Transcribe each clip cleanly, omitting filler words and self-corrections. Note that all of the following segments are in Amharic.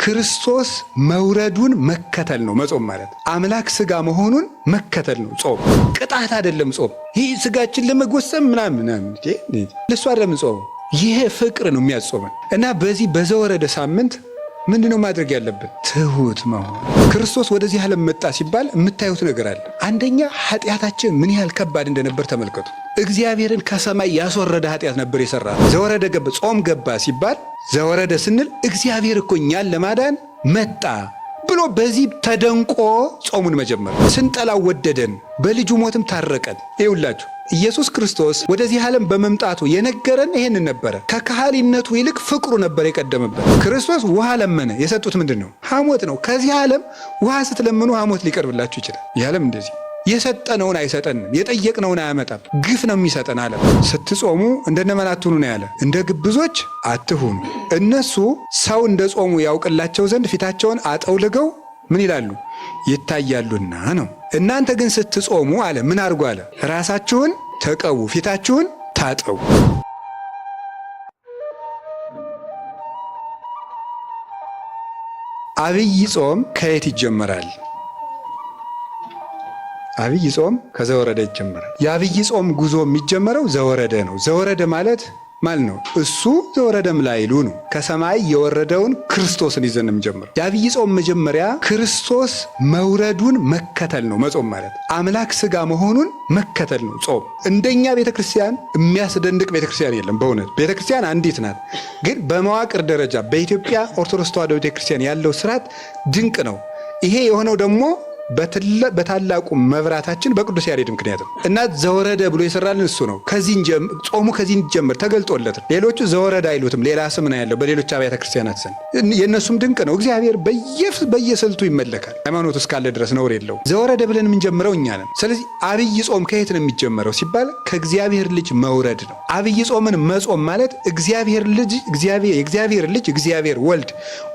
ክርስቶስ መውረዱን መከተል ነው መጾም ማለት። አምላክ ስጋ መሆኑን መከተል ነው ጾም። ቅጣት አይደለም ጾም። ይህ ስጋችን ለመጎሰም ምናምን ለሱ አይደለም ጾም። ይሄ ፍቅር ነው የሚያጾመን። እና በዚህ በዘወረደ ሳምንት ምንድነው ማድረግ ያለብን? ትሁት መሆን። ክርስቶስ ወደዚህ ዓለም መጣ ሲባል የምታዩት ነገር አለ። አንደኛ ኃጢአታችን ምን ያህል ከባድ እንደነበር ተመልከቱ። እግዚአብሔርን ከሰማይ ያስወረደ ኃጢአት ነበር የሰራ። ዘወረደ ገባ፣ ጾም ገባ ሲባል ዘወረደ ስንል እግዚአብሔር እኮ እኛን ለማዳን መጣ ብሎ በዚህ ተደንቆ ጾሙን መጀመር። ስንጠላው ወደደን፣ በልጁ ሞትም ታረቀን። ይውላችሁ ኢየሱስ ክርስቶስ ወደዚህ ዓለም በመምጣቱ የነገረን ይሄንን ነበረ። ከካህሊነቱ ይልቅ ፍቅሩ ነበር የቀደመበት። ክርስቶስ ውሃ ለመነ። የሰጡት ምንድን ነው? ሐሞት ነው። ከዚህ ዓለም ውሃ ስትለምኑ ሐሞት ሊቀርብላችሁ ይችላል። ይህ ዓለም እንደዚህ የሰጠነውን አይሰጠንም፣ የጠየቅነውን አያመጣም። ግፍ ነው የሚሰጠን ዓለም። ስትጾሙ እንደነማን አትሁኑ ነው ያለ። እንደ ግብዞች አትሁኑ። እነሱ ሰው እንደ ጾሙ ያውቅላቸው ዘንድ ፊታቸውን አጠውልገው ምን ይላሉ? ይታያሉና ነው። እናንተ ግን ስትጾሙ አለ ምን አድርጉ አለ? ራሳችሁን ተቀቡ፣ ፊታችሁን ታጠቡ። አብይ ጾም ከየት ይጀመራል? አብይ ጾም ከዘወረደ ይጀመራል። የአብይ ጾም ጉዞ የሚጀመረው ዘወረደ ነው። ዘወረደ ማለት ነው እሱ ዘወረደም ላይሉ ነው። ከሰማይ የወረደውን ክርስቶስን ይዘን የምንጀምረው። የአብይ ጾም መጀመሪያ ክርስቶስ መውረዱን መከተል ነው መጾም ማለት። አምላክ ስጋ መሆኑን መከተል ነው ጾም። እንደኛ ቤተክርስቲያን የሚያስደንቅ ቤተክርስቲያን የለም። በእውነት ቤተክርስቲያን አንዲት ናት። ግን በመዋቅር ደረጃ በኢትዮጵያ ኦርቶዶክስ ተዋሕዶ ቤተክርስቲያን ያለው ስርዓት ድንቅ ነው። ይሄ የሆነው ደግሞ በታላቁ መብራታችን በቅዱስ ያሬድ ምክንያት ነው። እና ዘወረደ ብሎ የሰራልን እሱ ነው። ጾሙ ከዚህ እንጀምር ተገልጦለት። ሌሎቹ ዘወረደ አይሉትም፣ ሌላ ስም ነው ያለው በሌሎች አብያተ ክርስቲያናት ዘንድ። የእነሱም ድንቅ ነው። እግዚአብሔር በየስልቱ ይመለካል። ሃይማኖት እስካለ ድረስ ነውር የለው። ዘወረደ ብለን የምንጀምረው እኛ ነን። ስለዚህ አብይ ጾም ከየት ነው የሚጀመረው ሲባል ከእግዚአብሔር ልጅ መውረድ ነው። አብይ ጾምን መጾም ማለት የእግዚአብሔር ልጅ እግዚአብሔር ወልድ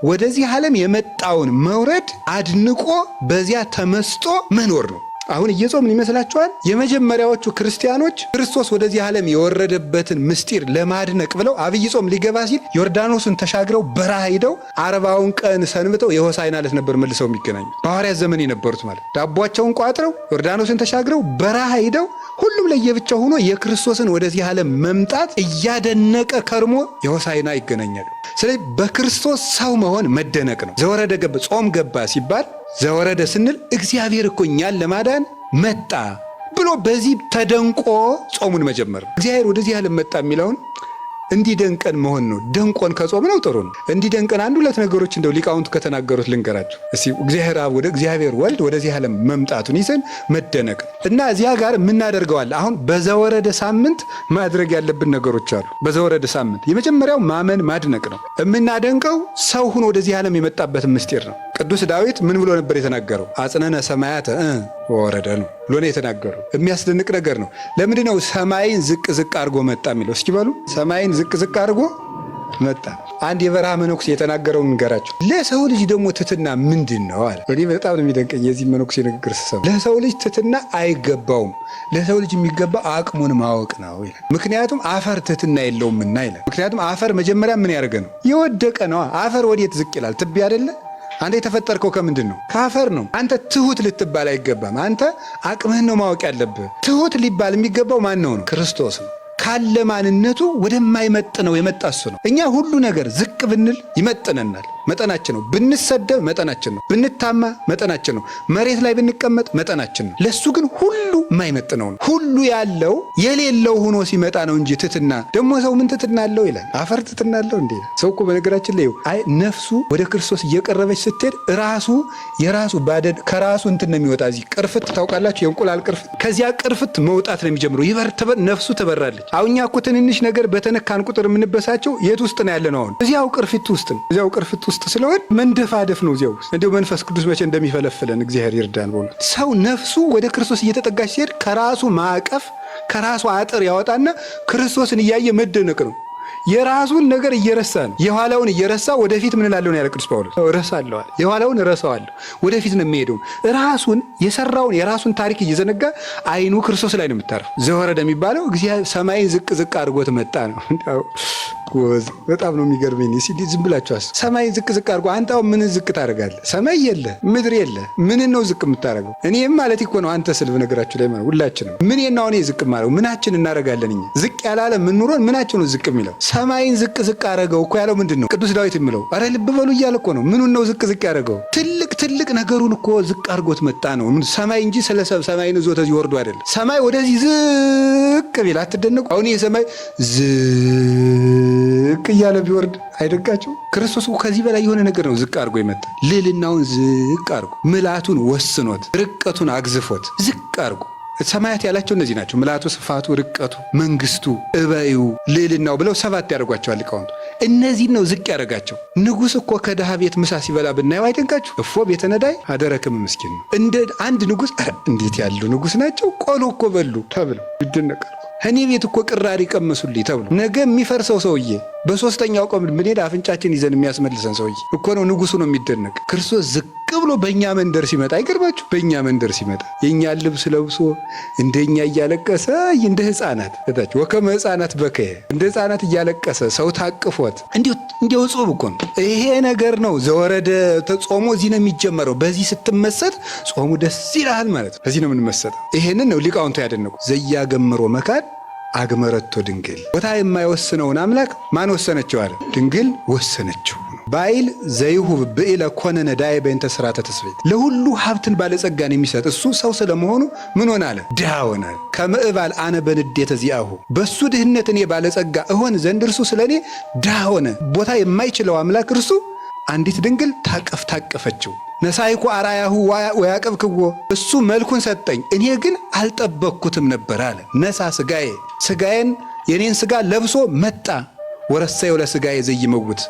ወደዚህ ዓለም የመጣውን መውረድ አድንቆ በዚያ ተመስጦ መኖር ነው። አሁን እየጾምን ይመስላችኋል? የመጀመሪያዎቹ ክርስቲያኖች ክርስቶስ ወደዚህ ዓለም የወረደበትን ምስጢር ለማድነቅ ብለው አብይ ጾም ሊገባ ሲል ዮርዳኖስን ተሻግረው በረሃ ሄደው 40ውን ቀን ሰንብተው የሆሳዕና ዕለት ነበር መልሰው የሚገናኙ። በሐዋርያት ዘመን የነበሩት ማለት ዳቧቸውን ቋጥረው ዮርዳኖስን ተሻግረው በረሃ ሄደው ሁሉም ለየብቻው ሆኖ የክርስቶስን ወደዚህ ዓለም መምጣት እያደነቀ ከርሞ የሆሳዕና ይገናኛሉ። ስለዚህ በክርስቶስ ሰው መሆን መደነቅ ነው። ዘወረደ ገባ፣ ጾም ገባ ሲባል ዘወረደ ስንል እግዚአብሔር እኮ እኛን ለማዳን መጣ ብሎ በዚህ ተደንቆ ጾሙን መጀመር። እግዚአብሔር ወደዚህ ዓለም መጣ የሚለውን እንዲደንቀን መሆን ነው። ደንቆን ከጾም ነው ጥሩ ነው። እንዲደንቀን አንድ ሁለት ነገሮች እንደው ሊቃውንቱ ከተናገሩት ልንገራችሁ እስቲ። እግዚአብሔር አብ ወደ እግዚአብሔር ወልድ ወደዚህ ዓለም መምጣቱን ይዘን መደነቅ እና እዚያ ጋር የምናደርገዋል። አሁን በዘወረደ ሳምንት ማድረግ ያለብን ነገሮች አሉ። በዘወረደ ሳምንት የመጀመሪያው ማመን ማድነቅ ነው። የምናደንቀው ሰው ሆኖ ወደዚህ ዓለም የመጣበትን ምስጢር ነው። ቅዱስ ዳዊት ምን ብሎ ነበር የተናገረው? አጽነነ ሰማያተ ወረደ ነው ብሎ ነው የተናገረው። የሚያስደንቅ ነገር ነው። ለምንድን ነው ሰማይን ዝቅ ዝቅ አድርጎ መጣ የሚለው? እስኪ በሉ። ሰማይን ዝቅ ዝቅ አድርጎ መጣ። አንድ የበረሃ መነኩሴ የተናገረውን ንገራቸው። ለሰው ልጅ ደግሞ ትሕትና ምንድን ነው አለ። እኔ በጣም ነው የሚደንቀኝ የዚህ መነኩሴ ንግግር ስሰማ። ለሰው ልጅ ትሕትና አይገባውም፣ ለሰው ልጅ የሚገባው አቅሙን ማወቅ ነው ይላል። ምክንያቱም አፈር ትሕትና የለውምና ይላል። ምክንያቱም አፈር መጀመሪያ ምን ያደርገ ነው? የወደቀ ነው። አፈር ወዴት ዝቅ ይላል? ትቢያ አይደለ? አንተ የተፈጠርከው ከምንድን ነው? ከአፈር ነው። አንተ ትሁት ልትባል አይገባም። አንተ አቅምህን ነው ማወቅ ያለብህ። ትሁት ሊባል የሚገባው ማን ነው? ክርስቶስ ነው። ካለ ማንነቱ ወደማይመጥነው የመጣ እሱ ነው። እኛ ሁሉ ነገር ዝቅ ብንል ይመጥነናል፣ መጠናችን ነው። ብንሰደብ መጠናችን ነው። ብንታማ መጠናችን ነው። መሬት ላይ ብንቀመጥ መጠናችን ነው። ለሱ ግን ሁሉ የማይመጥነው ነው። ሁሉ ያለው የሌለው ሆኖ ሲመጣ ነው እንጂ ትሕትና ደግሞ ሰው ምን ትሕትና አለው ይላል? አፈር ትሕትና አለው እንዴ? ሰው እኮ በነገራችን ላይ ነፍሱ ወደ ክርስቶስ እየቀረበች ስትሄድ የራሱ ባደድ ከራሱ እንትን ነው የሚወጣ። እዚህ ቅርፍት ታውቃላችሁ? የእንቁላል ቅርፍት። ከዚያ ቅርፍት መውጣት ነው የሚጀምረው። ነፍሱ ትበራለች። አሁኛ እኮ ትንንሽ ነገር በተነካን ቁጥር የምንበሳቸው የት ውስጥ ነው ያለ ነው? አሁን እዚያው ቅርፊት ውስጥ ነው። እዚያው ቅርፊት ውስጥ ስለሆነ መንደፋደፍ ነው እዚያው ውስጥ። እንዲሁ መንፈስ ቅዱስ መቼ እንደሚፈለፍለን እግዚአብሔር ይርዳን። በሆነ ሰው ነፍሱ ወደ ክርስቶስ እየተጠጋች ሲሄድ ከራሱ ማዕቀፍ ከራሱ አጥር ያወጣና ክርስቶስን እያየ መደነቅ ነው። የራሱን ነገር እየረሳ ነው። የኋላውን እየረሳ ወደፊት ምን እላለሁ ነው ያለ ቅዱስ ጳውሎስ። እረሳለሁ፣ የኋላውን እረሳዋለሁ፣ ወደፊት ነው የሚሄደው። ራሱን የሰራውን የራሱን ታሪክ እየዘነጋ አይኑ ክርስቶስ ላይ ነው የምታርፈው። ዘወረደ የሚባለው እግዚአብሔር ሰማይን ዝቅ ዝቅ አድርጎት መጣ ነው። ጎዝ በጣም ነው የሚገርመኝ። ሲዲ ዝም ብላችሁ ሰማይ ዝቅ ዝቅ አድርጎ አንተ አሁን ምን ዝቅ ታደርጋለህ? ሰማይ የለ ምድር የለ ምን ነው ዝቅ የምታደርገው? እኔም ማለት እኮ ነው አንተ ስልብ ነገራችሁ ላይ ማለት ሁላችንም ምን ነው እኔ ዝቅ ማለት ምናችን እናደርጋለን? እኛ ዝቅ ያላለ ምን ኑሮን ምናችን ነው ዝቅ የሚለው? ሰማይን ዝቅ ዝቅ አደረገው እኮ ያለው ምንድን ነው ቅዱስ ዳዊት የሚለው? አረ ልብ በሉ እያለ እኮ ነው። ምኑን ነው ዝቅ ዝቅ ያደረገው? ትልቅ ነገሩን እኮ ዝቅ አድርጎት መጣ ነው ሰማይ እንጂ ስለሰብ ሰማይን ዞ ተዚህ ወርዶ አይደለም። ሰማይ ወደዚህ ዝቅ ቢል አትደነቁ? አሁን የሰማይ ዝቅ እያለ ቢወርድ አይደጋቸው? ክርስቶስ ከዚህ በላይ የሆነ ነገር ነው ዝቅ አድርጎ ይመጣ። ልዕልናውን ዝቅ አድርጎ ምልአቱን ወስኖት ርቀቱን አግዝፎት ዝቅ አድርጎ ሰማያት ያላቸው እነዚህ ናቸው። ምልአቱ፣ ስፋቱ፣ ርቀቱ፣ መንግስቱ፣ እበዩ፣ ልዕልናው ብለው 7 ያደርጓቸዋል ሊቃውንቱ። እነዚህን ነው ዝቅ ያደርጋቸው። ንጉሥ እኮ ከድሃ ቤት ምሳ ሲበላ ብናየው አይደንቃችሁ? እፎ ቤተ ነዳይ አደረክም ምስኪን ነው። እንደ አንድ ንጉሥ እንዴት ያሉ ንጉሥ ናቸው! ቆሎ እኮ በሉ ተብለው ይደነቃል። እኔ ቤት እኮ ቅራሪ ቀመሱልኝ ተብሎ ነገ የሚፈርሰው ሰውዬ በሶስተኛው ቀን ብንሄድ አፍንጫችን ይዘን የሚያስመልሰን ሰውዬ እኮ ነው ንጉሱ ነው የሚደነቅ። ክርስቶስ ዝቅ ብሎ በእኛ መንደር ሲመጣ አይገርማችሁ? በእኛ መንደር ሲመጣ የእኛን ልብስ ለብሶ እንደኛ እያለቀሰ እንደ ሕፃናት እታች ወከመ ሕፃናት በከየ እንደ ሕፃናት እያለቀሰ ሰው ታቅፎት እንዲሁ ጾም እኮ ነው ይሄ ነገር ነው። ዘወረደ ጾሙ እዚህ ነው የሚጀመረው። በዚህ ስትመሰጥ ጾሙ ደስ ይላል ማለት ነው። በዚህ ነው የምንመሰጠው። ይሄንን ነው ሊቃውንቱ ያደነቁ። ዘያገምሮ መካድ አግመረቶ ድንግል። ቦታ የማይወስነውን አምላክ ማን ወሰነችው አለ? ድንግል ወሰነችው ነው። ባይል ዘይሁብ ብዕለ ኮነ ነዳይ በእንተ ሥርዓተ ትስብእት። ለሁሉ ሀብትን ባለጸጋን የሚሰጥ እሱ ሰው ስለመሆኑ ምን ሆነ አለ? ድሃ ሆነ። ከምዕባል አነ በንዴተ ዚአሁ። በእሱ ድህነት እኔ ባለጸጋ እሆን ዘንድ እርሱ ስለ እኔ ድሃ ሆነ። ቦታ የማይችለው አምላክ እርሱ አንዲት ድንግል ታቀፈችው። ነሳይኩ አራያሁ ወያቀብክዎ። እሱ መልኩን ሰጠኝ እኔ ግን አልጠበቅኩትም ነበር አለ። ነሳ ስጋዬን የኔን ስጋ ለብሶ መጣ። ወረሰየው ለስጋዬ ዘይመውት።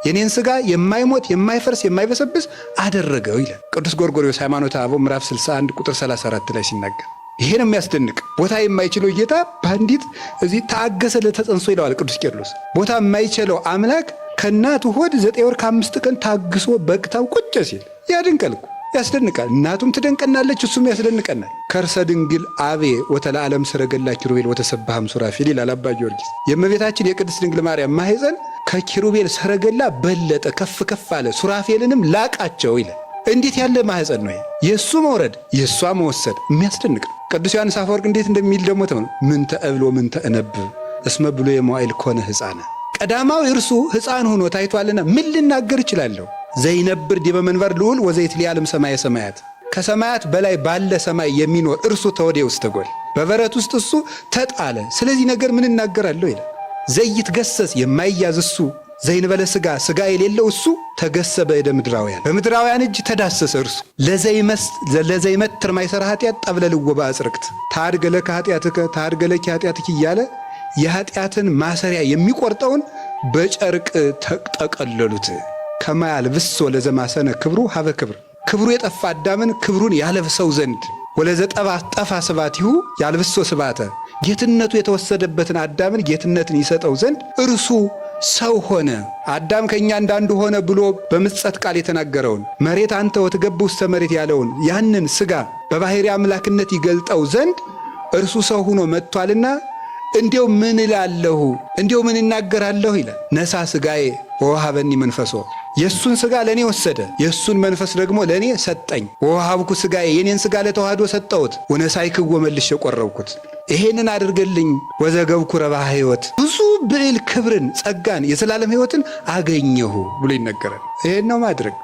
የኔን ስጋ የማይሞት የማይፈርስ የማይበሰብስ አደረገው ይላል ቅዱስ ጎርጎርዮስ ሃይማኖተ አበው ምዕራፍ 61 ቁጥር 34 ላይ ሲናገር። ይሄን የሚያስደንቅ ቦታ የማይችለው ጌታ በአንዲት እዚህ ታገሰ ለተጸንሶ ይለዋል ቅዱስ ቄርሎስ። ቦታ የማይችለው አምላክ ከእናቱ ሆድ 9 ወር ከ5 ቀን ታግሶ በቅታው ቁጭ ሲል ያድንቃል እኮ ያስደንቃል። እናቱም ትደንቀናለች፣ እሱም ያስደንቀናል። ከርሰ ድንግል አቤ ወተለዓለም ሰረገላ ኪሩቤል ወተሰብሐም ሱራፌል ይላል አባ ጊዮርጊስ። የእመቤታችን የቅድስት ድንግል ማርያም ማኅፀን ከኪሩቤል ሰረገላ በለጠ፣ ከፍ ከፍ አለ፣ ሱራፌልንም ላቃቸው ይላል። እንዴት ያለ ማኅፀን ነው! የእሱ መውረድ የእሷ መወሰድ የሚያስደንቅ ነው። ቅዱስ ዮሐንስ አፈወርቅ እንዴት እንደሚል ደግሞ ተመልከቱ። ምንተ እብሎ ምንተ እነብብ እስመ ብሎ የመዋዕል ኮነ ሕፃነ። ቀዳማዊ እርሱ ሕፃን ሆኖ ታይቷልና ምን ልናገር እችላለሁ? ዘይነብር ዲበ መንበር ልዑል ወዘይትሊዓለም ሰማየ ሰማያት። ከሰማያት በላይ ባለ ሰማይ የሚኖር እርሱ ተወዴ ውስተ ጎል። በበረት ውስጥ እሱ ተጣለ። ስለዚህ ነገር ምን እናገራለሁ ይላል። ዘይትገሰስ የማይያዝ እሱ ዘይንበለ ሥጋ የሌለው እሱ ተገሰ በእደ ምድራውያን። በምድራውያን እጅ ተዳሰሰ እርሱ። ለዘይመትር ማይሰራ ኃጢአት ጠብለልዎ በአጽርቅት ታድገለከ ኃጢአትከ ታድገለኪ ኃጢአትኪ እያለ የኃጢአትን ማሰሪያ የሚቆርጠውን በጨርቅ ተጠቀለሉት። ከማያልብሶ ለዘማሰነ ክብሩ ሀበ ክብር። ክብሩ የጠፋ አዳምን ክብሩን ያለብሰው ዘንድ ወለዘ ጠፋ ስባቲሁ ያልብሶ ስባተ። ጌትነቱ የተወሰደበትን አዳምን ጌትነትን ይሰጠው ዘንድ እርሱ ሰው ሆነ። አዳም ከእኛ እንዳንዱ ሆነ ብሎ በምጸት ቃል የተናገረውን መሬት አንተ ወትገብ ውስተ መሬት ያለውን ያንን ሥጋ በባሕርይ አምላክነት ይገልጠው ዘንድ እርሱ ሰው ሆኖ መጥቷልና እንዲው ምን እላለሁ እንዲው ምን እናገራለሁ ይላል። ነሳ ሥጋዬ ወወሀበኒ መንፈሶ። የእሱን ሥጋ ለእኔ ወሰደ፣ የእሱን መንፈስ ደግሞ ለእኔ ሰጠኝ። ወወሀብኩ ሥጋዬ የኔን ሥጋ ለተዋህዶ ሰጠሁት። ወነሳይክዎ መልሼ ቆረብኩት። ይሄንን አድርገልኝ ወዘገብኩ ረብሐ ሕይወት። ብዙ ብዕል ክብርን ጸጋን የዘላለም ሕይወትን አገኘሁ ብሎ ይነገራል። ይሄን ነው ማድረግ።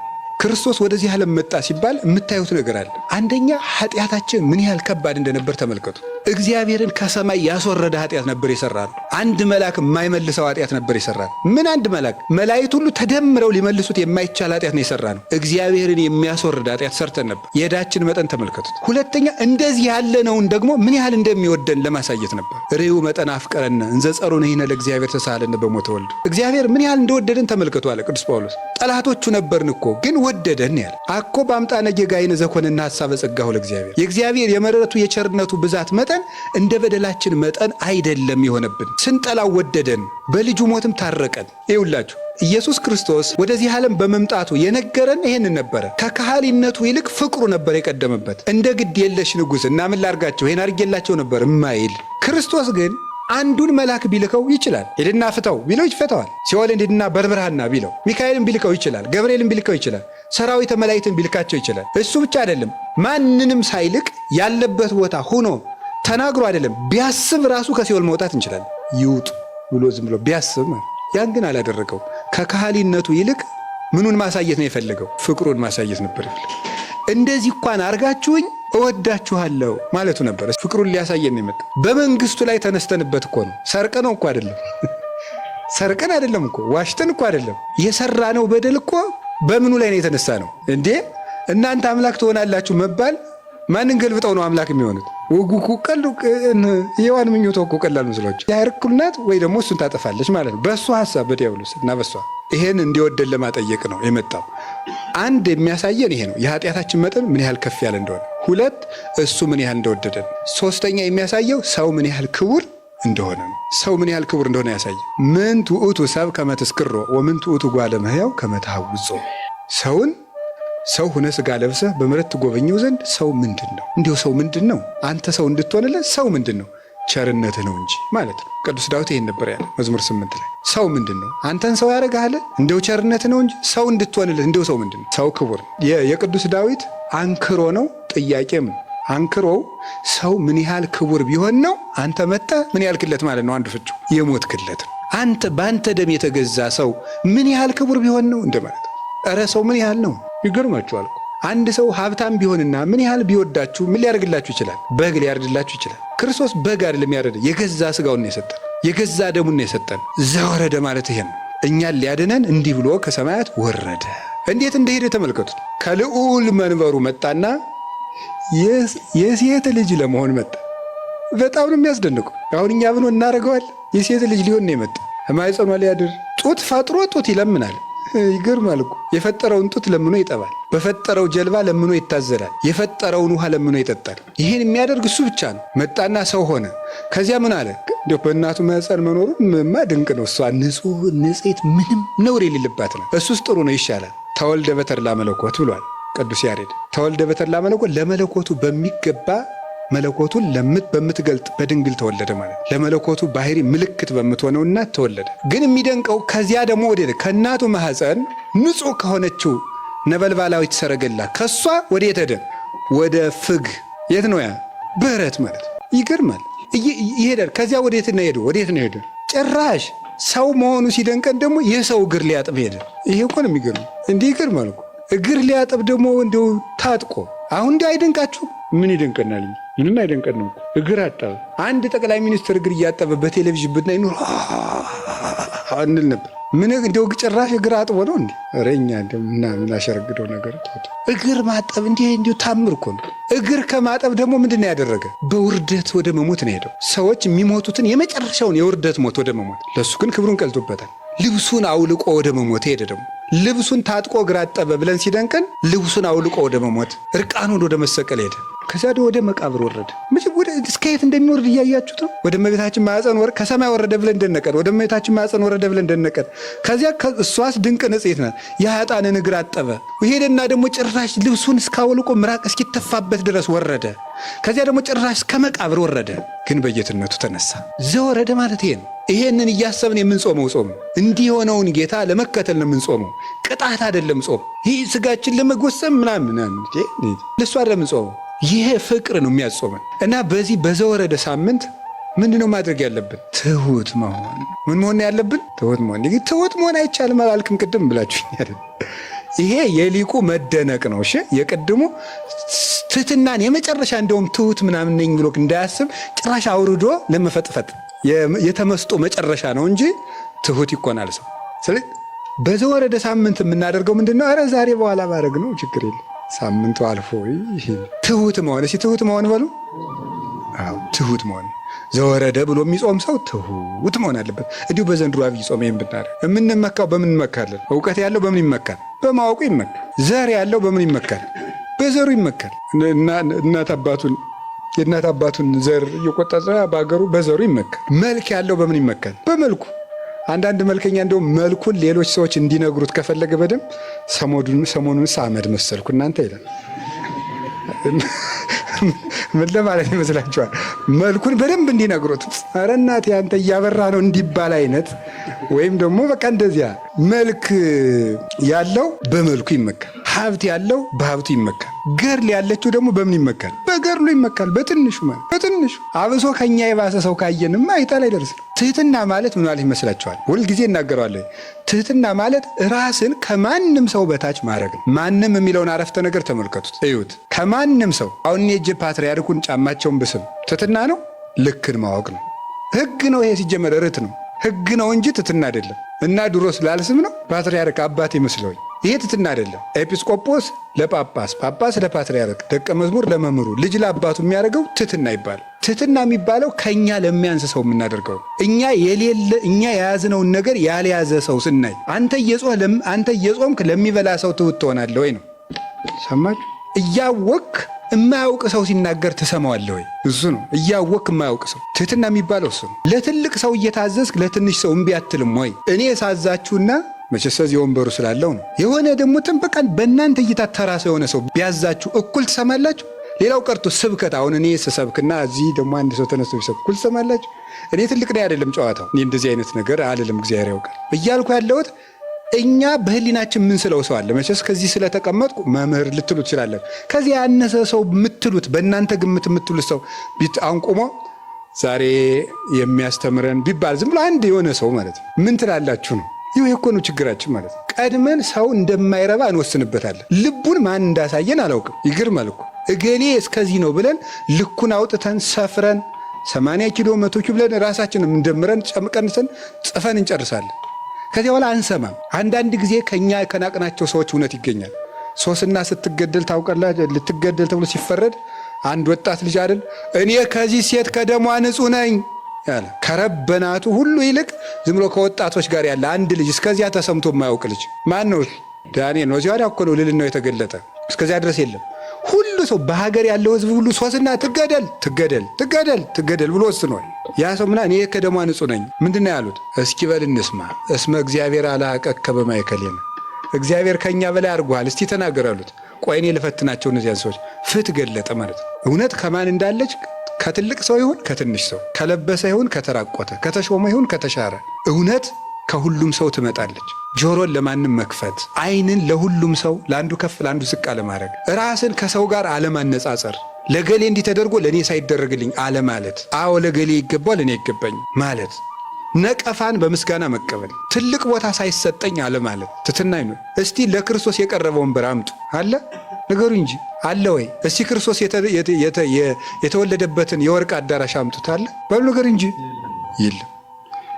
ክርስቶስ ወደዚህ ዓለም መጣ ሲባል የምታዩት ነገር አለ። አንደኛ ኃጢአታችን ምን ያህል ከባድ እንደነበር ተመልከቱ። እግዚአብሔርን ከሰማይ ያስወረደ ኃጢአት ነበር የሰራነው። አንድ መልአክ የማይመልሰው ኃጢአት ነበር የሰራነው። ምን አንድ መልአክ መላእክት ሁሉ ተደምረው ሊመልሱት የማይቻል ኃጢአት ነው የሰራነው። እግዚአብሔርን የሚያስወርድ ኃጢአት ሰርተን ነበር። የዕዳችን መጠን ተመልከቱት። ሁለተኛ እንደዚህ ያለነውን ደግሞ ምን ያህል እንደሚወደን ለማሳየት ነበር። ርዩ መጠን አፍቀረነ እንዘ ጸሩነ ይነ ለእግዚአብሔር ተሳለነ በሞተ ወልዱ። እግዚአብሔር ምን ያህል እንደወደደን ተመልከቱ አለ ቅዱስ ጳውሎስ። ጠላቶቹ ነበርን እኮ ግን ወደደን ያለ አኮ በአምጣነ ጌጋይነ ዘኮነና ሐሳበ ጸጋሁ ለእግዚአብሔር። የእግዚአብሔር የምሕረቱ የቸርነቱ ብዛት መጠን እንደ በደላችን መጠን አይደለም የሆነብን። ስንጠላው ወደደን፣ በልጁ ሞትም ታረቀን። ይውላችሁ ኢየሱስ ክርስቶስ ወደዚህ ዓለም በመምጣቱ የነገረን ይሄንን ነበረ። ከካህሊነቱ ይልቅ ፍቅሩ ነበር የቀደመበት። እንደ ግድ የለሽ ንጉሥ እና ምን ላርጋቸው ይሄን አድርጌላቸው ነበር እማይል ክርስቶስ ግን አንዱን መልአክ ቢልከው ይችላል። ሂድና ፍታው ቢለው ይፈታዋል። ሲኦልን ሂድና በርብርሃና ቢለው፣ ሚካኤልን ቢልከው ይችላል። ገብርኤልን ቢልከው ይችላል። ሰራዊተ መላእክትን ቢልካቸው ይችላል። እሱ ብቻ አይደለም፣ ማንንም ሳይልቅ ያለበት ቦታ ሆኖ ተናግሮ አይደለም ቢያስብ ራሱ ከሲኦል መውጣት እንችላለን። ይውጡ ብሎ ዝም ብሎ ቢያስብ ያን ግን አላደረገው። ከካህሊነቱ ይልቅ ምኑን ማሳየት ነው የፈለገው? ፍቅሩን ማሳየት ነበር የፈለገው። እንደዚህ እንኳን አርጋችሁኝ እወዳችኋለሁ ማለቱ ነበር። ፍቅሩን ሊያሳየን ነው የመጣው። በመንግስቱ ላይ ተነስተንበት እኮ ነው። ሰርቀነው እኮ አይደለም ሰርቀን አይደለም እኮ ዋሽተን እኮ አይደለም። የሰራነው በደል እኮ በምኑ ላይ ነው የተነሳ ነው እንዴ? እናንተ አምላክ ትሆናላችሁ መባል ማንን ገልብጠው ነው አምላክ የሚሆኑት? ወጉኩ ቀሉ የዋን ምኞቶ እኮ ቀላል መስሏችሁ ያርኩልናት ወይ ደግሞ እሱን ታጠፋለች ማለት ነው። በእሱ ሐሳብ በዲያብሎስ እና በሷ ይሄን እንዲወደን ለማጠየቅ ነው የመጣው። አንድ የሚያሳየን ይሄ ነው፣ የኃጢአታችን መጠን ምን ያህል ከፍ ያለ እንደሆነ። ሁለት እሱ ምን ያህል እንደወደደን። ሶስተኛ የሚያሳየው ሰው ምን ያህል ክቡር እንደሆነ ነው። ሰው ምን ያህል ክቡር እንደሆነ ያሳየ። ምን ትዑቱ ሰብ ከመ ትስክሮ ወምን ትዑቱ ጓለ እመሕያው ከመ ተሐውጾ። ሰውን ሰው ሁነ ሥጋ ለብሰህ በምሕረት ትጎበኘው ዘንድ ሰው ምንድን ነው? እንዲሁ ሰው ምንድን ነው? አንተ ሰው እንድትሆንለት ሰው ምንድን ነው? ቸርነትህ ነው እንጂ ማለት ነው። ቅዱስ ዳዊት ይሄን ነበር ያለ መዝሙር 8 ላይ። ሰው ምንድን ነው? አንተን ሰው ያደርግሃል እንዲሁ ቸርነትህ ነው እንጂ ሰው እንድትሆንለት እንዲሁ ሰው ምንድን ነው? ሰው ክቡር። የቅዱስ ዳዊት አንክሮ ነው፣ ጥያቄም ነው። አንክሮው ሰው ምን ያህል ክቡር ቢሆን ነው አንተ መጥተህ ምን ያህል ክለት ማለት ነው። አንዱ ፍቹ የሞት ክለት ነው። አንተ በአንተ ደም የተገዛ ሰው ምን ያህል ክቡር ቢሆን ነው እንደማለት። ኧረ ሰው ምን ያህል ነው? ይገርማችኋል። አንድ ሰው ሀብታም ቢሆንና ምን ያህል ቢወዳችሁ ምን ሊያደርግላችሁ ይችላል? በግ ሊያርድላችሁ ይችላል። ክርስቶስ በግ አይደለም ያረደ፣ የገዛ ስጋውን ነው የሰጠን፣ የገዛ ደሙን ነው የሰጠን። ዘወረደ ማለት ይሄን እኛን ሊያድነን እንዲህ ብሎ ከሰማያት ወረደ። እንዴት እንደሄደ ተመልከቱት። ከልዑል መንበሩ መጣና የሴት ልጅ ለመሆን መጣ። በጣም ነው የሚያስደንቀው። አሁን እኛ ብሎ እናደርገዋል። የሴት ልጅ ሊሆን ነው የመጣ። ማኅፀኗ ሊያድር ጡት ፈጥሮ ጡት ይለምናል። ይገርማል እኮ። የፈጠረውን ጡት ለምኖ ይጠባል። በፈጠረው ጀልባ ለምኖ ይታዘላል። የፈጠረውን ውሃ ለምኖ ይጠጣል። ይህን የሚያደርግ እሱ ብቻ ነው። መጣና ሰው ሆነ። ከዚያ ምን አለ? እንዲያው በእናቱ ማኅፀን መኖሩ ምማ ድንቅ ነው። እሷ ንጹሕ ንጽሕት ምንም ነውር የሌለባት ነው። እሱስ ጥሩ ነው፣ ይሻላል። ተወልደ በተድላ መለኮት ብሏል ቅዱስ ያሬድ። ተወልደ በተድላ መለኮት ለመለኮቱ በሚገባ መለኮቱን በምትገልጥ በድንግል ተወለደ ማለት ለመለኮቱ ባህሪ ምልክት በምትሆነው እናት ተወለደ። ግን የሚደንቀው ከዚያ ደግሞ ወደ ከእናቱ ማኅፀን ንጹሕ ከሆነችው ነበልባላዊት ሰረገላ ከሷ ወደ የት ሄደ? ወደ ፍግ። የት ነው ያ? በረት ማለት ይገርማል። ይሄዳል። ከዚያ ወደ የት ነው ሄደ? ወደ የት ነው ሄደ? ጭራሽ ሰው መሆኑ ሲደንቀን ደግሞ የሰው እግር ሊያጥብ ሄደ። ይሄ እኮ ነው የሚገርመው። እንዲህ ይገርማል እኮ እግር ሊያጥብ ደግሞ እንደው ታጥቆ። አሁን እንዲህ አይደንቃችሁ? ምን ይደንቀናል? ምንም አይደንቀን ነው። እግር አጠበ። አንድ ጠቅላይ ሚኒስትር እግር እያጠበ በቴሌቪዥን ብናይ ኑሮ እንል ነበር። ምን እንደው ጭራሽ እግር አጥቦ ነው እንዴ? ኧረ እኛ ምን አሸረግደው ነገር። እግር ማጠብ እንዲሁ ታምር እኮ ነው። እግር ከማጠብ ደግሞ ምንድን ነው ያደረገ? በውርደት ወደ መሞት ነው ሄደው። ሰዎች የሚሞቱትን የመጨረሻውን የውርደት ሞት ወደ መሞት፣ ለእሱ ግን ክብሩን ቀልጦበታል። ልብሱን አውልቆ ወደ መሞት ሄደ። ደግሞ ልብሱን ታጥቆ እግር አጠበ ብለን ሲደንቀን ልብሱን አውልቆ ወደ መሞት እርቃኑን ወደ መሰቀል ሄደ። ከዚያ ወደ መቃብር ወረደ። እስከ የት እንደሚወርድ እያያችሁት ነው። ወደ እመቤታችን ማኅፀን ከሰማይ ወረደ ብለን እንደነቀን፣ ወደ እመቤታችን ማኅፀን ወረደ ብለን እንደነቀን። ከዚያ እሷስ ድንቅ ንጽሕት ናት። የኃጥአንን እግር አጠበ። ሄደና ደግሞ ጭራሽ ልብሱን እስካወልቆ ምራቅ እስኪተፋበት ድረስ ወረደ። ከዚያ ደግሞ ጭራሽ እስከ መቃብር ወረደ። ግን በጌትነቱ ተነሳ። ዘወረደ ማለት ይሄ ነው። ይሄንን እያሰብን የምንጾመው ጾም እንዲህ የሆነውን ጌታ ለመከተል ነው የምንጾመው። ቅጣት አይደለም ጾም። ይህ ስጋችን ለመጎሰም ምናምን ለእሱ አይደለም የምንጾመው። ይሄ ፍቅር ነው የሚያጾመን። እና በዚህ በዘወረደ ሳምንት ምንድነው ማድረግ ያለብን? ትሁት መሆን። ምን መሆን ያለብን? ትሁት መሆን። ትሁት መሆን አይቻልም አላልክም ቅድም ብላችሁኛል። ይሄ የሊቁ መደነቅ ነው። እሺ የቅድሙ ትህትናን የመጨረሻ እንደውም ትሁት ምናምን ነኝ ብሎ እንዳያስብ ጭራሽ አውርዶ ለመፈጥፈጥ የተመስጦ መጨረሻ ነው እንጂ ትሁት ይኮናል ሰው። ስለዚህ በዘወረደ ሳምንት የምናደርገው ምንድነው? ኧረ ዛሬ በኋላ ባረግ ነው ችግር የለም። ሳምንቱ አልፎ ትሁት መሆን። እስኪ ትሁት መሆን በሉ። አዎ ትሁት መሆን። ዘወረደ ብሎ የሚጾም ሰው ትሁት መሆን አለበት። እንዲሁ በዘንድሮ አብይ ጾም ይሄን ብናደርግ የምንመካው በምን እንመካለን? እውቀት ያለው በምን ይመካል? በማወቁ ይመካል። ዘር ያለው በምን ይመካል? በዘሩ ይመካል። የእናት አባቱን ዘር እየቆጠረ በአገሩ በዘሩ ይመካል። መልክ ያለው በምን ይመካል? በመልኩ። አንዳንድ መልከኛ እንደውም መልኩን ሌሎች ሰዎች እንዲነግሩት ከፈለገ በደንብ ሰሞኑን አመድ መሰልኩ እናንተ ይላል። ምን ለማለት ይመስላችኋል? መልኩን በደንብ እንዲነግሩት ኧረ እናቴ አንተ እያበራ ነው እንዲባል አይነት ወይም ደግሞ በቃ እንደዚያ መልክ ያለው በመልኩ ይመካል፣ ሀብት ያለው በሀብቱ ይመካል፣ ገድል ያለችው ደግሞ በምን ይመካል? በገድሉ ይመካል። በትንሹ ማለት በትንሹ አብሶ ከኛ የባሰ ሰው ካየንማ አይጣል አይደርስም። ትህትና ማለት ምን ማለት ይመስላችኋል? ሁልጊዜ እናገረዋለን። ትህትና ማለት ራስን ከማንም ሰው በታች ማድረግ ነው። ማንም የሚለውን አረፍተ ነገር ተመልከቱት፣ እዩት። ከማንም ሰው አሁን የእጅ ፓትርያርኩን ጫማቸውን ብስም ትህትና ነው? ልክን ማወቅ ነው። ህግ ነው። ይሄ ሲጀመር ርት ነው፣ ህግ ነው እንጂ ትህትና አይደለም። እና ድሮስ ላልስም ነው ፓትርያርክ አባት ይመስለኝ። ይሄ ትህትና አይደለም። ኤጲስቆጶስ ለጳጳስ፣ ጳጳስ ለፓትርያርክ፣ ደቀ መዝሙር ለመምህሩ፣ ልጅ ለአባቱ የሚያደርገው ትህትና ይባላል። ትህትና የሚባለው ከኛ ለሚያንስ ሰው የምናደርገው እኛ የያዝነውን ነገር ያልያዘ ሰው ስናይ አንተ እየጾምክ ለሚበላ ሰው ትሁት ትሆናለህ ወይ ነው። ሰማችሁ? እያወክ የማያውቅ ሰው ሲናገር ትሰማዋለህ ወይ? እሱ ነው እያወክ የማያውቅ ሰው። ትህትና የሚባለው እሱ ነው። ለትልቅ ሰው እየታዘዝክ ለትንሽ ሰው እምቢ አትልም ወይ? እኔ ሳዛችሁና መቼስ እዚህ ወንበሩ ስላለው ነው። የሆነ ደግሞ ጥንበቃን በእናንተ እይታ ተራ ሰው የሆነ ሰው ቢያዛችሁ እኩል ትሰማላችሁ? ሌላው ቀርቶ ስብከት፣ አሁን እኔ ስሰብክና እዚህ ደግሞ አንድ ሰው ተነስቶ ቢሰብክ እኩል ትሰማላችሁ? እኔ ትልቅ ነው አይደለም ጨዋታው። እኔ እንደዚህ አይነት ነገር አልልም፣ እግዚአብሔር ያውቃል እያልኩ ያለሁት እኛ በህሊናችን ምን ስለው ሰው አለ። መቼስ ከዚህ ስለተቀመጥኩ መምህር ልትሉ ትችላለን። ከዚህ ያነሰ ሰው የምትሉት በእናንተ ግምት የምትሉት ሰው አንቁሞ ዛሬ የሚያስተምረን ቢባል ዝም ብሎ አንድ የሆነ ሰው ማለት ነው ምን ትላላችሁ ነው? ይህ እኮ ነው ችግራችን ማለት ነው። ቀድመን ሰው እንደማይረባ እንወስንበታለን። ልቡን ማን እንዳሳየን አላውቅም። ይገርማል እኮ እገሌ እስከዚህ ነው ብለን ልኩን አውጥተን ሰፍረን 80 ኪሎ 100 ኪሎ ብለን ራሳችንን እንደምረን ጨምቀንሰን ጽፈን እንጨርሳለን። ከዚያ በኋላ አንሰማም። አንዳንድ ጊዜ ከኛ ከናቅናቸው ሰዎች እውነት ይገኛል። ሶስና ስትገደል ታውቃላችሁ። ልትገደል ተብሎ ሲፈረድ አንድ ወጣት ልጅ አይደል እኔ ከዚህ ሴት ከደሟ ንጹሕ ነኝ ያለ ከረበናቱ ሁሉ ይልቅ ዝም ብሎ ከወጣቶች ጋር ያለ አንድ ልጅ እስከዚያ ተሰምቶ የማያውቅ ልጅ ማን ነው? ዳንኤል ነው። እዚያ እኮ ነው ልልናው የተገለጠ። እስከዚያ ድረስ የለም። ሁሉ ሰው በሀገር ያለው ህዝብ ሁሉ ሶስና ትገደል ትገደል ትገደል ትገደል ብሎ ወስኗል። ያ ሰው ምና እኔ ከደሟ ንጹሕ ነኝ ምንድን ነው ያሉት? እስኪ በል እንስማ። እስመ እግዚአብሔር አልሐቀከ በማእከሌነ፣ እግዚአብሔር ከኛ በላይ አድርጓል፣ እስቲ ተናገር አሉት። ቆይ እኔ ልፈትናቸው እነዚያን ሰዎች። ፍትህ ገለጠ ማለት ነው። እውነት ከማን እንዳለች ከትልቅ ሰው ይሁን ከትንሽ ሰው፣ ከለበሰ ይሁን ከተራቆተ፣ ከተሾመ ይሁን ከተሻረ፣ እውነት ከሁሉም ሰው ትመጣለች። ጆሮን ለማንም መክፈት፣ ዓይንን ለሁሉም ሰው ለአንዱ ከፍ ለአንዱ ዝቅ አለማድረግ፣ ራስን ከሰው ጋር አለማነጻጸር፣ ለገሌ እንዲህ ተደርጎ ለእኔ ሳይደረግልኝ አለማለት፣ አዎ ለገሌ ይገባል ለእኔ አይገባኝ ማለት፣ ነቀፋን በምስጋና መቀበል፣ ትልቅ ቦታ ሳይሰጠኝ አለማለት ትሕትና ነው። እስቲ ለክርስቶስ የቀረበ ወንበር አምጡ አለ ነገሩ እንጂ አለ ወይ? እስቲ ክርስቶስ የተወለደበትን የወርቅ አዳራሽ አምጡት አለ በሉ ነገር እንጂ የለም።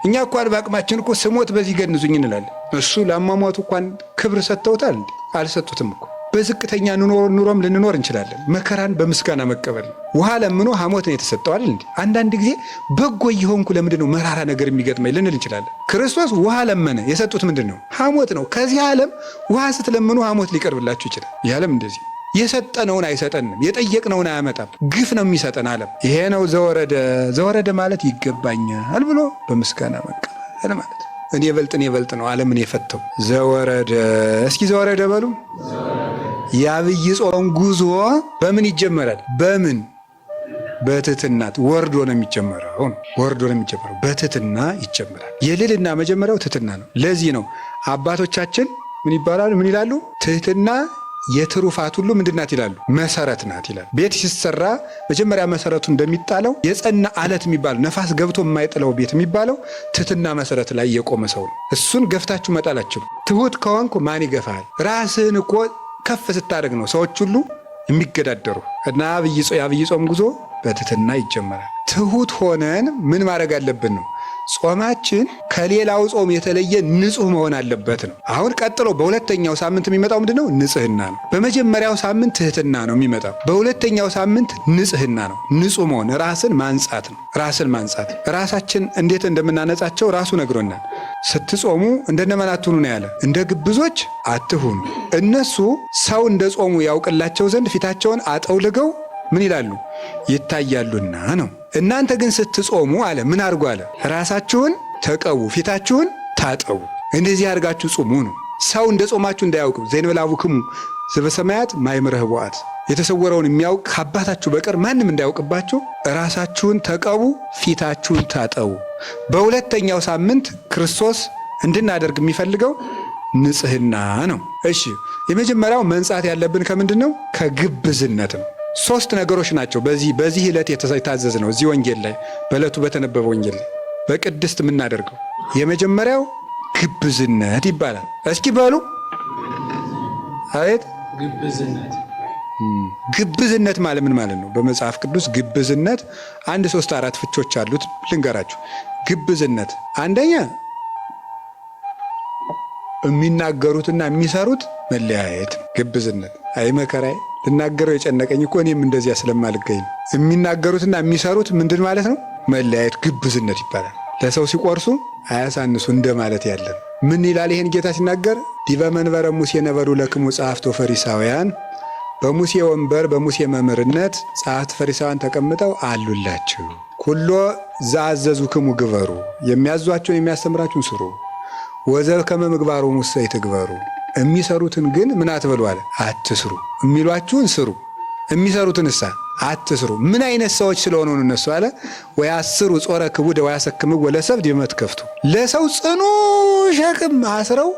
እኛ እንኳን በአቅማችን እኮ ስሞት በዚህ ገንዙኝ እንላለን። እሱ ለአሟሟቱ እንኳን ክብር ሰጥተውታል እንዴ? አልሰጡትም እኮ። በዝቅተኛ ኑሮም ልንኖር እንችላለን። መከራን በምስጋና መቀበል ነው። ውሃ ለምኖ ሐሞት ነው የተሰጠዋል እንዴ? አንዳንድ ጊዜ በጎ እየሆንኩ ለምንድን ነው መራራ ነገር የሚገጥመኝ ልንል እንችላለን። ክርስቶስ ውሃ ለመነ። የሰጡት ምንድን ነው? ሐሞት ነው። ከዚህ ዓለም ውሃ ስትለምኑ ሐሞት ሊቀርብላችሁ ይችላል። ይህ ዓለም እንደዚህ የሰጠነውን አይሰጠንም፣ የጠየቅነውን አያመጣም። ግፍ ነው የሚሰጠን ዓለም። ይሄ ነው ዘወረደ ማለት ይገባኛል ብሎ በምስጋና መቀበል ማለት። እኔ በልጥ ነው ዓለምን የፈተው ዘወረደ። እስኪ ዘወረደ በሉ። የዐቢይ ጾም ጉዞ በምን ይጀመራል? በምን? በትሕትናት ወርዶ ነው የሚጀመረው። በትሕትና ይጀምራል። የልዕልና መጀመሪያው ትሕትና ነው። ለዚህ ነው አባቶቻችን ምን ይባላሉ? ምን ይላሉ? ትሕትና የትሩፋት ሁሉ ምንድናት ይላሉ? መሰረት ናት ይላሉ። ቤት ሲሰራ መጀመሪያ መሰረቱ እንደሚጣለው የጸና አለት የሚባለው ነፋስ ገብቶ የማይጥለው ቤት የሚባለው ትሕትና መሰረት ላይ የቆመ ሰው ነው። እሱን ገፍታችሁ መጣላችሁ። ትሁት ከሆንኩ ማን ይገፋል? ራስህን እኮ ከፍ ስታደርግ ነው ሰዎች ሁሉ የሚገዳደሩ። እና የዐቢይ ጾም ጉዞ በትሕትና ይጀመራል። ትሁት ሆነን ምን ማድረግ አለብን ነው? ጾማችን ከሌላው ጾም የተለየ ንጹህ መሆን አለበት ነው። አሁን ቀጥሎ በሁለተኛው ሳምንት የሚመጣው ምንድነው? ንጽህና ነው። በመጀመሪያው ሳምንት ትሕትና ነው የሚመጣው። በሁለተኛው ሳምንት ንጽህና ነው። ንጹህ መሆን ራስን ማንጻት ነው። ራሳችን እንዴት እንደምናነጻቸው ራሱ ነግሮናል። ስትጾሙ እንደነማን አትሁኑ ነው ያለ። እንደ ግብዞች አትሁኑ። እነሱ ሰው እንደ ጾሙ ያውቅላቸው ዘንድ ፊታቸውን አጠውልገው ምን ይላሉ? ይታያሉና ነው። እናንተ ግን ስትጾሙ አለ ምን አድርጉ አለ? ራሳችሁን ተቀቡ፣ ፊታችሁን ታጠቡ፣ እንደዚህ አድርጋችሁ ጾሙ ነው። ሰው እንደ ጾማችሁ እንዳያውቅ ዘእንበለ አቡክሙ ዘበሰማያት ማእምረ ኅቡዓት የተሰወረውን የሚያውቅ ከአባታችሁ በቀር ማንም እንዳያውቅባችሁ ራሳችሁን ተቀቡ፣ ፊታችሁን ታጠቡ። በሁለተኛው ሳምንት ክርስቶስ እንድናደርግ የሚፈልገው ንጽህና ነው። እሺ የመጀመሪያው መንጻት ያለብን ከምንድን ነው? ከግብዝነት ነው። 3 ነገሮች ናቸው በዚህ ዕለት የታዘዝ ነው። እዚህ ወንጌል ላይ በዕለቱ በተነበበ ወንጌል ላይ በቅድስት የምናደርገው የመጀመሪያው ግብዝነት ይባላል። እስኪ በሉ አቤት። ግብዝነት ማለት ምን ማለት ነው? በመጽሐፍ ቅዱስ ግብዝነት 1 3 4 ፍቾች አሉት ልንገራችሁ። ግብዝነት አንደኛ የሚናገሩትና የሚሰሩት መለያየት ግብዝነት። አይ መከራዬ ልናገረው የጨነቀኝ እኮ እኔም እንደዚያ ስለማልገኝ ነው። የሚናገሩትና የሚሰሩት ምንድን ማለት ነው? መለያየት ግብዝነት ይባላል። ለሰው ሲቆርሱ አያሳንሱ እንደማለት ያለ ነው። ምን ይላል ይሄን ጌታ ሲናገር? ዲበ መንበረ ሙሴ ነበሩ ለክሙ ጸሐፍቶ ፈሪሳውያን፣ በሙሴ ወንበር በሙሴ መምህርነት ጸሐፍት ፈሪሳውያን ተቀምጠው አሉላችሁ። ኩሎ ዘአዘዙክሙ ግበሩ፣ የሚያዟችሁን የሚያስተምራችሁን ስሩ። ወዘከመ ምግባሩ ሙሴ ይትግበሩ፣ የሚሰሩትን ግን ምን አትበሉ አለ፣ አትስሩ። የሚሏችሁን ስሩ፣ የሚሰሩትን እሳ አትስሩ። ምን አይነት ሰዎች ስለሆኑ ነው እነሱ አለ? ወያስሩ ጾረ ክቡደ ወያሰክምዎ ለሰብእ ዲበ መትከፍቱ፣ ለሰው ጽኑ ሸክም አስረው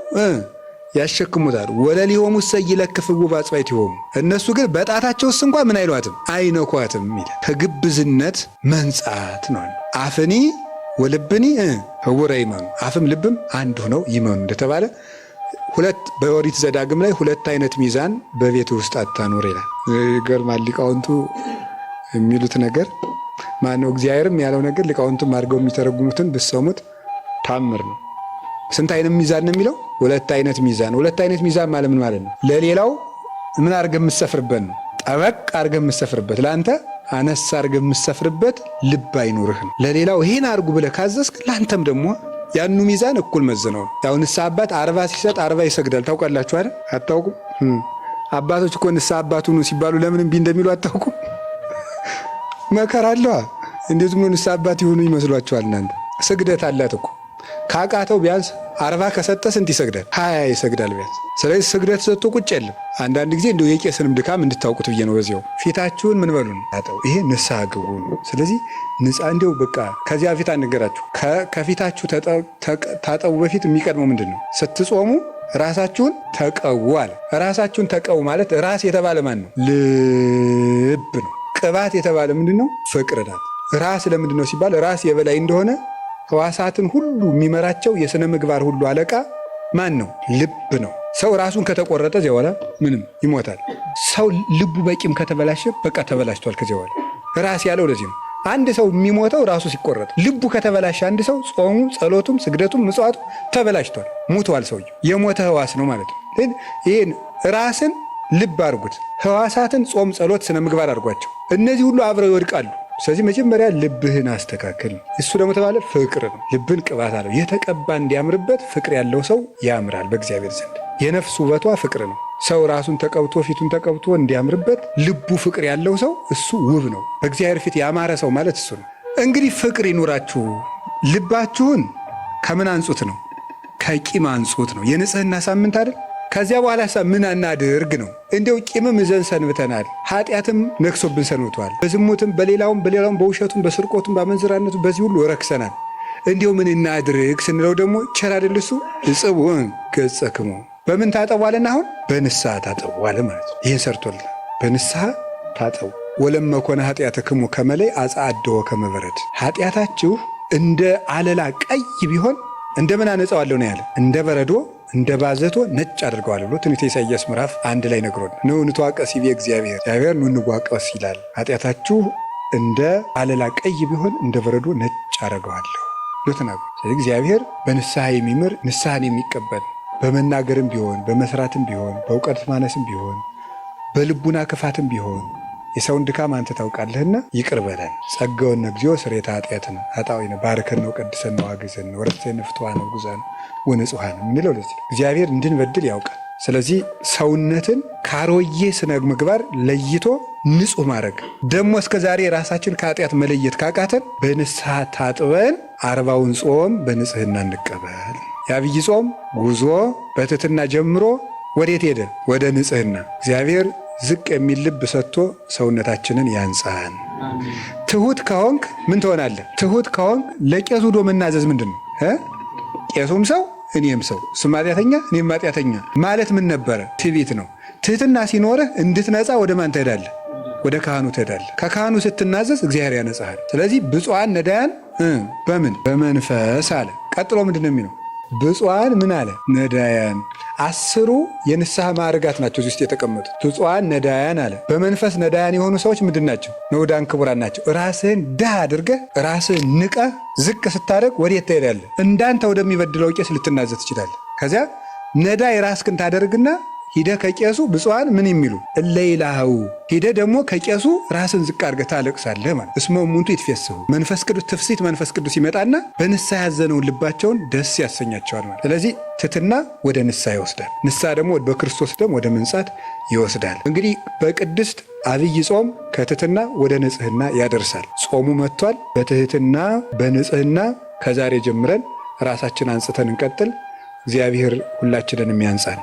ያሸክሙታል። ወለሊሆሙ ይለክፍዎ በአጽባዕቲሆሙ፣ እነሱ ግን በጣታቸውስ እንኳ ምን አይሏትም አይነኳትም ይላል። ከግብዝነት መንጻት ነው። አፍኒ ወልብኒ ህውረ ይመኑ፣ አፍም ልብም አንድ ሆነው ይመኑ እንደተባለ በኦሪት ዘዳግም ላይ 2 አይነት ሚዛን በቤት ውስጥ አታኖር ይላል። ይገርማል። ሊቃውንቱ የሚሉት ነገር ማነው? እግዚአብሔርም ያለው ነገር ሊቃውንቱም አድርገው የሚተረጉሙትን ብትሰሙት ታምር ነው። ስንት አይነት ሚዛን ነው የሚለው? 2 አይነት ሚዛን። 2 አይነት ሚዛን ማለት ምን ማለት ነው? ለሌላው ምን አድርገህ የምትሰፍርበት ነው። ጠበቅ አድርገህ የምትሰፍርበት፣ ለአንተ አነስ አድርገህ የምትሰፍርበት ልብ አይኑርህ ነው። ለሌላው ይሄን አድርጉ ብለህ ካዘዝክ ለአንተም ደግሞ ያኑ ሚዛን እኩል መዝነው ነው። ያው ንስሐ አባት 40 ሲሰጥ 40 ይሰግዳል። ታውቃላችሁ አይደል? አታውቁም? አባቶች እኮ ንስሐ አባቱ ነው ሲባሉ ለምን እምቢ እንደሚሉ አታውቁም? መከራ አለዋ። እንዴት ነው ንስሐ አባት ይሆኑ ይመስሏችኋል እናንተ? ስግደት አላት እኮ። ካቃተው ቢያንስ 40 ከሰጠ ስንት ይሰግዳል? 20 ይሰግዳል ቢያንስ። ስለዚህ ስግደት ሰጥቶ ቁጭ የለም። አንዳንድ ጊዜ እንደው የቄስንም ድካም እንድታውቁት ብዬ ነው። በዚያው ፊታችሁን ምን በሉ ታጠቡ። ይሄ ንስሐ ግቡ ነው። ስለዚህ እንደው በቃ ከዚያ ፊት አንገራችሁ ከፊታችሁ ታጠቡ በፊት የሚቀድመው ምንድን ነው? ስትጾሙ ራሳችሁን ተቀቡ አለ። ራሳችሁን ተቀቡ ማለት ራስ የተባለ ማን ነው? ልብ ነው። ቅባት የተባለ ምንድን ነው? ፍቅር ናት። ራስ ለምንድን ነው ሲባል ራስ የበላይ እንደሆነ ሕዋሳትን ሁሉ የሚመራቸው የሥነ ምግባር ሁሉ አለቃ ማን ነው? ልብ ነው። ሰው ራሱን ከተቆረጠ እዚያ በኋላ ምንም ይሞታል። ሰው ልቡ በቂም ከተበላሸ በቃ ተበላሽቷል። ከዚያ በኋላ ራስ ያለው ለዚህ ነው። አንድ ሰው የሚሞተው ራሱ ሲቆረጥ። ልቡ ከተበላሸ አንድ ሰው ጾሙ፣ ጸሎቱም፣ ስግደቱም፣ ምጽዋቱ ተበላሽቷል። ሙቷል። ሰውየው የሞተ ሕዋስ ነው ማለት ነው። ይህን ራስን ልብ አድርጉት። ሕዋሳትን ጾም፣ ጸሎት፣ ስነ ምግባር አድርጓቸው። እነዚህ ሁሉ አብረው ይወድቃሉ። ስለዚህ መጀመሪያ ልብህን አስተካክል። እሱ ደግሞ ተባለ ፍቅር ነው። ልብን ቅባት አለው። የተቀባ እንዲያምርበት ፍቅር ያለው ሰው ያምራል በእግዚአብሔር ዘንድ። የነፍስ ውበቷ ፍቅር ነው። ሰው ራሱን ተቀብቶ ፊቱን ተቀብቶ እንዲያምርበት ልቡ ፍቅር ያለው ሰው እሱ ውብ ነው። በእግዚአብሔር ፊት ያማረ ሰው ማለት እሱ ነው። እንግዲህ ፍቅር ይኑራችሁ። ልባችሁን ከምን አንጹት ነው? ከቂም አንጹት ነው። የንጽህና ሳምንት አይደል? ከዚያ በኋላ ምን እናድርግ ነው? እንደው ቂምም ይዘን ሰንብተናል። ኃጢአትም ነክሶብን ሰንብቷል። በዝሙትም በሌላውም በውሸቱም በስርቆቱም በአመንዝራነቱም በዚህ ሁሉ ረክሰናል። እንዲሁ ምን እናድርግ ስንለው ደግሞ ቸር አይደል እሱ? እጽቡ ገጸክሙ በምን ታጠቧልና? አሁን በንስሐ ታጠቧል ማለት ነው። ይህን ሰርቶልና በንስሐ ታጠቡ። ወለመኮነ ኃጢአትክሙ ከመለይ አጽአድዎ ከመበረድ፣ ኃጢአታችሁ እንደ አለላ ቀይ ቢሆን እንደምን አነጻዋለሁ ነው ያለ። እንደ በረዶ እንደ ባዘቶ ነጭ አድርገዋል ብሎ ትንቢተ ኢሳይያስ ምዕራፍ 1 ላይ ነግሮን ነው። ንቷቀስ ይቤ እግዚአብሔር ኑ እንዋቀስ ይላል። ኃጢአታችሁ እንደ አለላ ቀይ ቢሆን እንደ በረዶ ነጭ አደርገዋለሁ ብሎ ተናግሯል። ስለዚህ እግዚአብሔር በንስሐ የሚምር ንስሐን የሚቀበል በመናገርም ቢሆን በመስራትም ቢሆን በእውቀት ማነስም ቢሆን በልቡና ክፋትም ቢሆን የሰውን ድካም አንተ ታውቃለህና ይቅር በለን። ጸጋውን እግዚኦ ስርየተ ኃጢአትን ኃጣዊነ ባርከን ነው ቀድሰን ነው አግዘን ነው ወረሰን ፍትዋን ነው ጉዛን ወንጹሃን የምንለው ለዚህ እግዚአብሔር እንድንበድል ያውቃል። ስለዚህ ሰውነትን ካሮዬ ስነ ምግባር ለይቶ ንጹህ ማድረግ ደግሞ እስከ ዛሬ ራሳችን ከኃጢአት መለየት ካቃተን በንስሐ ታጥበን 40ውን ጾም በንጽህና እንቀበል። የአብይ ጾም ጉዞ በትሕትና ጀምሮ ወዴት ሄደ? ወደ ንጽህና። እግዚአብሔር ዝቅ የሚል ልብ ሰጥቶ ሰውነታችንን ያንጻን። ትሁት ከሆንክ ምን ትሆናለህ? ትሁት ከሆንክ ለቄሱ ዶ መናዘዝ ምንድን ነው? ቄሱም ሰው እኔም ሰው፣ እሱም ኃጢአተኛ እኔም ኃጢአተኛ ማለት ምን ነበረ? ትዕቢት ነው። ትህትና ሲኖርህ እንድትነጻ ወደ ማን ትሄዳለህ? ወደ ካህኑ ትሄዳለህ። ከካህኑ ስትናዘዝ እግዚአብሔር ያነጻሃል። ስለዚህ ብፁዓን ነዳያን በምን? በመንፈስ አለ። ቀጥሎ ምንድን ነው የሚለው? ብፁዓን ምን አለ? ነዳያን። 10 የንስሐ ማዕርጋት ናቸው እዚህ ውስጥ የተቀመጡት። ብፁዓን ነዳያን አለ። በመንፈስ ነዳያን የሆኑ ሰዎች ምንድን ናቸው? ንዑዳን ክቡራን ናቸው። ራስህን ድሃ አድርገህ ራስህን ንቀህ ዝቅ ስታደርግ ወዴት ትሄዳለህ? እንዳንተ ወደሚበድለው ቄስ ልትናዘዝ ትችላለህ። ከዚያ ነዳይ ራስህን ታደርግና ሂደ ከቄሱ ብፁዓን ምን የሚሉ እለ ይላሃው ሂደ ደግሞ ከቄሱ ራስን ዝቅ አድርገህ ታለቅሳለህ ማለት እስመ እሙንቱ ይትፌስሑ መንፈስ ቅዱስ ትፍሲት መንፈስ ቅዱስ ይመጣና በንስሐ ያዘነውን ልባቸውን ደስ ያሰኛቸዋል ማለት። ስለዚህ ትሕትና ወደ ንስሐ ይወስዳል። ንስሐ ደግሞ በክርስቶስ ደም ወደ መንጻት ይወስዳል። እንግዲህ በቅድስት አብይ ጾም ከትሕትና ወደ ንጽህና ያደርሳል። ጾሙ መጥቷል። በትሕትና በንጽህና ከዛሬ ጀምረን ራሳችን አንጽተን እንቀጥል። እግዚአብሔር ሁላችንን የሚያንጻን